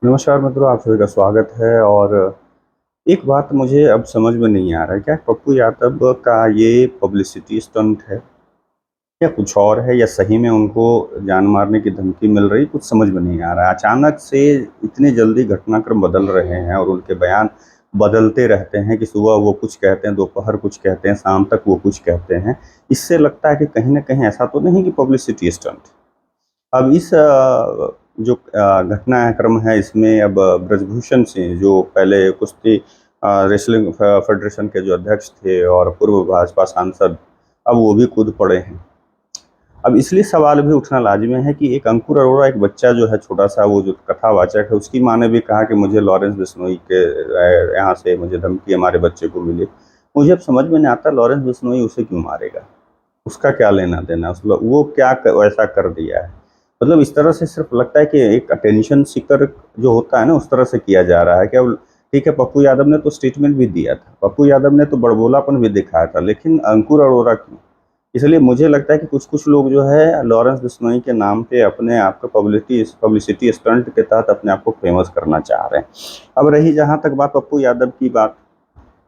नमस्कार मित्रों, आप सभी का स्वागत है। और एक बात मुझे अब समझ में नहीं आ रहा है, क्या पप्पू यादव का ये पब्लिसिटी स्टंट है या कुछ और है, या सही में उनको जान मारने की धमकी मिल रही, कुछ समझ में नहीं आ रहा है। अचानक से इतनी जल्दी घटनाक्रम बदल रहे हैं और उनके बयान बदलते रहते हैं कि सुबह वो कुछ कहते हैं, दोपहर कुछ कहते हैं, शाम तक वो कुछ कहते हैं। इससे लगता है कि कहीं ना कहीं ऐसा तो नहीं कि पब्लिसिटी स्टंट। अब इस जो घटनाक्रम है, इसमें अब ब्रजभूषण सिंह, जो पहले कुश्ती रेसलिंग फेडरेशन के जो अध्यक्ष थे और पूर्व भाजपा सांसद, अब वो भी कूद पड़े हैं। अब इसलिए सवाल भी उठना लाजिमी है कि एक अंकुर अरोड़ा, एक बच्चा जो है छोटा सा, वो जो कथावाचक है, उसकी माँ ने भी कहा कि मुझे लॉरेंस बिश्नोई के यहाँ से मुझे धमकी हमारे बच्चे को मिली। मुझे अब समझ में नहीं आता लॉरेंस बिश्नोई उसे क्यों मारेगा, उसका क्या लेना देना, वो क्या वैसा कर दिया है। मतलब इस तरह से सिर्फ लगता है कि एक अटेंशन सीकर जो होता है ना, उस तरह से किया जा रहा है क्या। ठीक है, पप्पू यादव ने तो स्टेटमेंट भी दिया था, पप्पू यादव ने तो बड़बोलापन भी दिखाया था, लेकिन अंकुर अरोड़ा क्यों। इसलिए मुझे लगता है कि कुछ कुछ लोग जो है लॉरेंस बिश्नोई के नाम पे अपने आप को पब्लिसिटी स्टंट के तहत अपने आप को फेमस करना चाह रहे हैं। अब रही जहां तक बात पप्पू यादव की बात,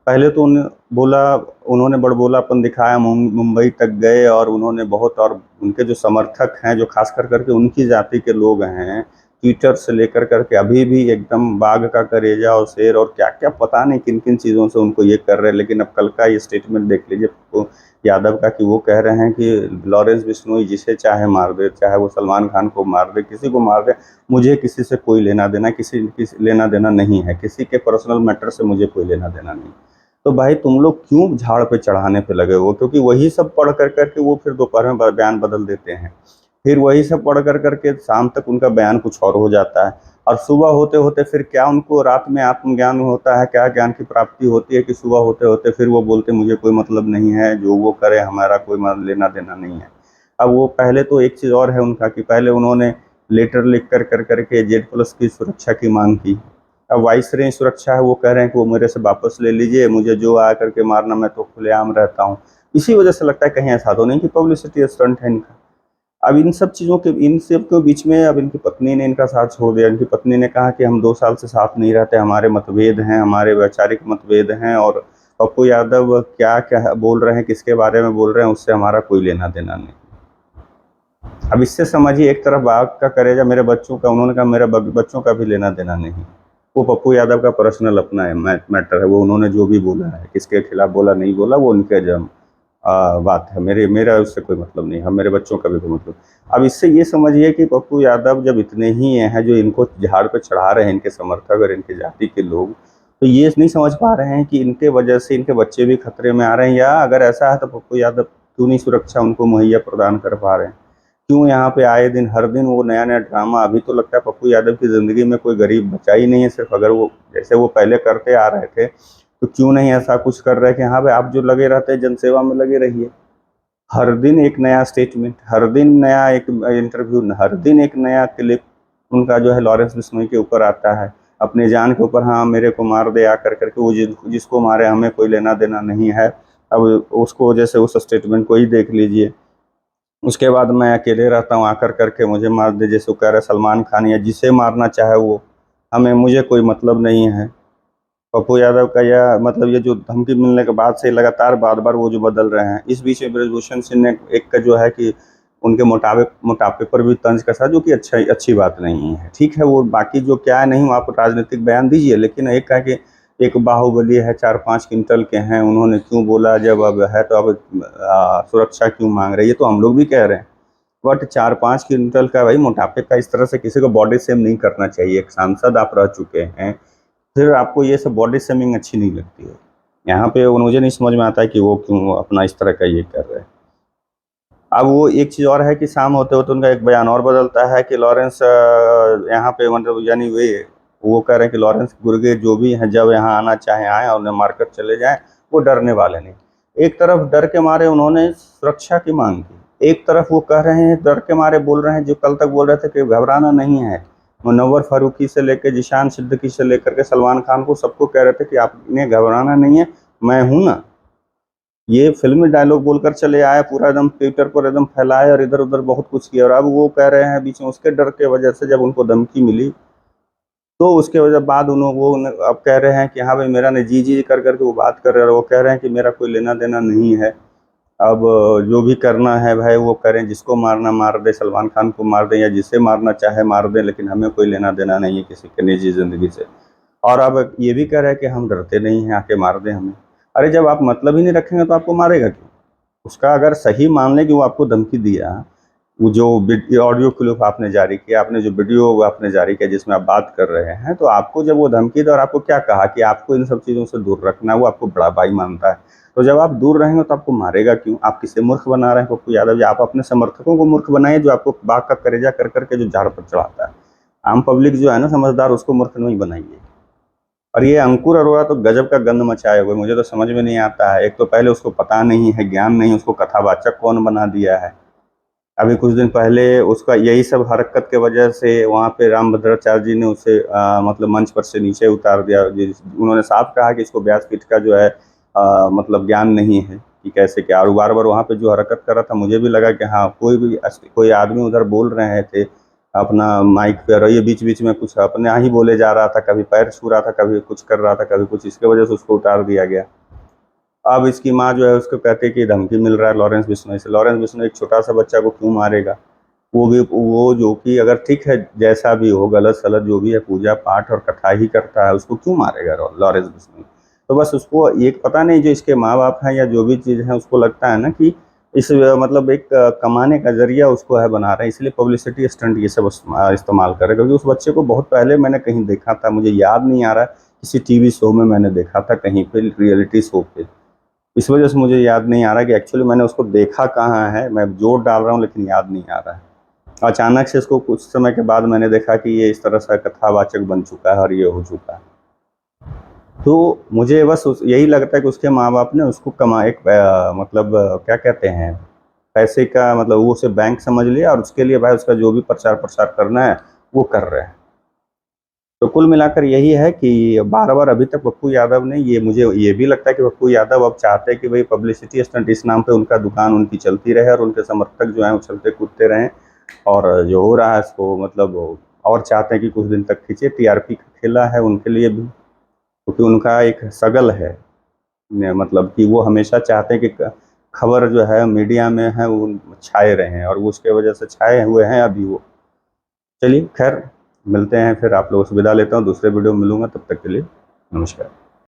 पहले तो उन्होंने बड़बोलापन दिखाया, मुंबई तक गए और उन्होंने बहुत, और उनके जो समर्थक हैं, जो खास कर करके उनकी जाति के लोग हैं, ट्विटर से लेकर करके अभी भी एकदम बाघ का कलेजा और शेर और क्या क्या पता नहीं किन किन चीज़ों से उनको ये कर रहे हैं। लेकिन अब कल का ये स्टेटमेंट देख लीजिए वो यादव का, कि वो कह रहे हैं कि लॉरेंस बिश्नोई जिसे चाहे मार दे, चाहे वो सलमान खान को मार दे, किसी को मार दे, मुझे किसी से कोई लेना देना, किसी लेना देना नहीं है, किसी के पर्सनल मैटर से मुझे कोई लेना देना नहीं। तो भाई तुम लोग क्यों झाड़ पे चढ़ाने पे लगे हो, क्योंकि वही सब पढ़ कर करके वो फिर दोपहर में बयान बदल देते हैं। फिर वही सब पढ़ कर करके शाम तक उनका बयान कुछ और हो जाता है। और सुबह होते होते फिर क्या उनको रात में आत्मज्ञान होता है, क्या ज्ञान की प्राप्ति होती है कि सुबह होते होते फिर वो बोलते मुझे कोई मतलब नहीं है, जो वो करे हमारा कोई लेना देना नहीं है। अब वो पहले तो एक चीज़ और है उनका, कि पहले उन्होंने लेटर लिख कर कर करके जेड प्लस की सुरक्षा की मांग की। अब वाइस रेंज सुरक्षा है, वो कह रहे हैं कि वो मेरे से वापस ले लीजिए, मुझे जो आ करके मारना, मैं तो खुलेआम रहता हूँ। इसी वजह से लगता है कहीं ऐसा तो नहीं कि पब्लिसिटी स्टंट है इनका। अब इन सब के बीच में अब इनकी पत्नी ने इनका साथ छोड़ दिया। इनकी पत्नी ने कहा कि हम 2 साल से साथ नहीं रहते, हमारे मतभेद हैं, हमारे वैचारिक मतभेद हैं, और पप्पू यादव क्या क्या बोल रहे हैं, किसके बारे में बोल रहे हैं, उससे हमारा कोई लेना देना नहीं। अब इससे समझिए, एक तरफ बाप का करेजा मेरे बच्चों का, उन्होंने कहा मेरे बच्चों का भी लेना देना नहीं। वो पप्पू यादव का पर्सनल अपना है, मैटर है, वो उन्होंने जो भी बोला है, किसके खिलाफ बोला नहीं बोला, वो उनके जम बात है, मेरा उससे कोई मतलब नहीं है, मेरे बच्चों का भी कोई मतलब। अब इससे ये समझिए कि पप्पू यादव जब इतने ही हैं जो इनको झाड़ पे चढ़ा रहे हैं, इनके समर्थक और इनके जाति के लोग, तो ये नहीं समझ पा रहे हैं कि इनके वजह से इनके बच्चे भी खतरे में आ रहे हैं, या अगर ऐसा है तो पप्पू यादव क्यों नहीं सुरक्षा उनको मुहैया प्रदान कर पा रहे हैं। क्यों यहाँ पे आए दिन हर दिन वो नया नया ड्रामा। अभी तो लगता है पप्पू यादव की ज़िंदगी में कोई गरीब बचा ही नहीं है, सिर्फ अगर वो जैसे वो पहले करते आ रहे थे, तो क्यों नहीं ऐसा कुछ कर रहे हैं कि हाँ भाई, आप जो लगे रहते हैं जनसेवा में लगे रहिए। हर दिन एक नया स्टेटमेंट, हर दिन नया एक इंटरव्यू, हर दिन एक नया क्लिप उनका जो है लॉरेंस बिश्नोई के ऊपर आता है, अपने जान के ऊपर, हाँ मेरे को मार दे आकर करके, वो जिसको मारे हमें कोई लेना देना नहीं है। अब उसको जैसे उस स्टेटमेंट को ही देख लीजिए, उसके बाद मैं अकेले रहता हूँ, आकर करके मुझे मार दे, जैसे वो कह रहे सलमान खान, या जिसे मारना चाहे वो, हमें मुझे कोई मतलब नहीं है। पप्पू यादव का यह मतलब, ये जो धमकी मिलने के बाद से लगातार बार बार वो जो बदल रहे हैं। इस बीच में ब्रजभूषण सिंह ने एक का जो है कि उनके मोटापे पर भी तंज कसा, जो कि अच्छी बात नहीं है। ठीक है, वो बाकी जो क्या है नहीं, आप राजनीतिक बयान दीजिए, लेकिन एक है कि एक बाहुबली है, 4-5 क्विंटल के हैं, उन्होंने क्यों बोला, जब अब है तो अब सुरक्षा क्यों मांग रहे हैं, ये तो हम लोग भी कह रहे हैं। बट 4-5 क्विंटल का भाई मोटापे का, इस तरह से किसी को बॉडी शेम नहीं करना चाहिए। एक सांसद आप रह चुके हैं, फिर आपको ये सब बॉडी शेमिंग अच्छी नहीं लगती है। यहाँ पे वो मुझे नहीं समझ में आता है कि वो क्यों अपना इस तरह का ये कर रहे हैं। अब वो एक चीज़ और है कि शाम होते होते उनका एक बयान और बदलता है कि लॉरेंस यहाँ पे मतलब, यानी वे वो कह रहे हैं कि लॉरेंस गुर्गे जो भी हैं, जब यहाँ आना चाहे आए और उन्हें मारकर चले जाएं, वो डरने वाले नहीं। एक तरफ डर के मारे उन्होंने सुरक्षा की मांग की, एक तरफ वो कह रहे हैं, डर के मारे बोल रहे हैं, जो कल तक बोल रहे थे कि घबराना नहीं है। मुनव्वर फारूकी से लेकर जिशान सिद्दीकी से लेकर के सलमान खान को, सबको कह रहे थे कि आपने घबराना नहीं है, मैं हूं ना। ये फिल्मी डायलॉग बोलकर चले आए, पूरा एकदम ट्विटर पर एकदम फैलाए और इधर उधर बहुत कुछ किया, और अब वो कह रहे हैं बीच में उसके डर के वजह से जब उनको धमकी मिली, तो उसके वजह बाद अब कह रहे हैं कि हाँ भाई मेरा नहीं, जी जी कर करके वो बात कर रहे हैं, और वो कह रहे हैं कि मेरा कोई लेना देना नहीं है। अब जो भी करना है भाई वो करें, जिसको मारना मार दे, सलमान खान को मार दें या जिसे मारना चाहे मार दें, लेकिन हमें कोई लेना देना नहीं है किसी के निजी जिंदगी से। और अब ये भी कह रहे हैं कि हम डरते नहीं हैं, आके मार दें हमें। अरे जब आप मतलब ही नहीं रखेंगे तो आपको मारेगा क्यों? उसका अगर सही मान लें कि वो आपको धमकी दिया, वो जो ऑडियो क्लिप आपने जारी किया, आपने जो वीडियो आपने जारी किया जिसमें आप बात कर रहे हैं, तो आपको जब वो धमकी दी और आपको क्या कहा कि आपको इन सब चीज़ों से दूर रखना है, वो आपको बड़ा भाई मानता है। तो जब आप दूर रहेंगे तो आपको मारेगा क्यों? आप किसे मूर्ख बना रहे हैं पप्पू यादव जी? आप अपने समर्थकों को मूर्ख बनाइए, जो आपको बाघ का कलेजा कर करके जो झाड़ पर चढ़ाता है। आम पब्लिक जो है ना समझदार, उसको मूर्ख नहीं बनाइए। और ये अंकुर अरोड़ा तो गजब का गंद मचाए हुए, मुझे तो समझ में नहीं आता है। एक तो पहले उसको पता नहीं है, ज्ञान नहीं, उसको कथावाचक कौन बना दिया है। अभी कुछ दिन पहले उसका यही सब हरकत के वजह से वहाँ पे रामभद्राचार्य जी ने उसे मतलब मंच पर से नीचे उतार दिया। उन्होंने साफ कहा कि इसको व्यासपीठ का जो है मतलब ज्ञान नहीं है कि कैसे क्या। और बार बार वहाँ पे जो हरकत कर रहा था, मुझे भी लगा कि हाँ कोई आदमी उधर बोल रहे थे अपना माइक पे, और ये बीच बीच में कुछ अपने यहाँ ही बोले जा रहा था, कभी पैर छू रहा था, कभी कुछ कर रहा था, कभी कुछ, इसके वजह से उसको उतार दिया गया। अब इसकी माँ जो है उसको कहते हैं कि धमकी मिल रहा है लॉरेंस बिश्नोई से। लॉरेंस बिश्नोई एक छोटा सा बच्चा को क्यों मारेगा? वो जो कि अगर ठीक है, जैसा भी हो, गलत सलत जो भी है, पूजा पाठ और कथा ही करता है, उसको क्यों मारेगा लॉरेंस बिश्नोई? तो बस उसको एक पता नहीं, जो इसके माँ बाप हैं या जो भी चीज़ है, उसको लगता है ना कि इस मतलब एक कमाने का जरिया उसको है बना रहे हैं, इसलिए पब्लिसिटी स्टंट ये सब इस्तेमाल कर रहे हैं। क्योंकि उस बच्चे को बहुत पहले मैंने कहीं देखा था, मुझे याद नहीं आ रहा, किसी टीवी शो में मैंने देखा था, कहीं पे रियलिटी शो पे। इस वजह से मुझे याद नहीं आ रहा कि एक्चुअली मैंने उसको देखा कहाँ है। मैं जोर डाल रहा हूँ लेकिन याद नहीं आ रहा है। अचानक से इसको कुछ समय के बाद मैंने देखा कि ये इस तरह से कथावाचक बन चुका है और ये हो चुका है। तो मुझे बस यही लगता है कि उसके माँ बाप ने उसको मतलब क्या कहते हैं, पैसे का मतलब वो उसे बैंक समझ लिया, और उसके लिए भाई उसका जो भी प्रचार प्रसार करना है वो कर रहे हैं। तो कुल मिलाकर यही है कि बार बार अभी तक पप्पू यादव ने मुझे ये भी लगता है कि पप्पू यादव अब चाहते हैं कि भाई पब्लिसिटी स्टंट इस नाम पे उनका दुकान उनकी चलती रहे, और उनके समर्थक जो हैं वो चलते कूदते रहें। और जो हो रहा है इसको मतलब और चाहते हैं कि कुछ दिन तक खींचे। टीआरपी का खेला है उनके लिए भी, क्योंकि उनका एक सगल है मतलब कि वो हमेशा चाहते हैं कि खबर जो है मीडिया में है वो छाए रहें, और वो उसके वजह से छाए हुए हैं अभी वो। चलिए खैर, मिलते हैं फिर, आप लोगों से विदा लेता हूँ, दूसरे वीडियो में मिलूंगा, तब तक के लिए नमस्कार।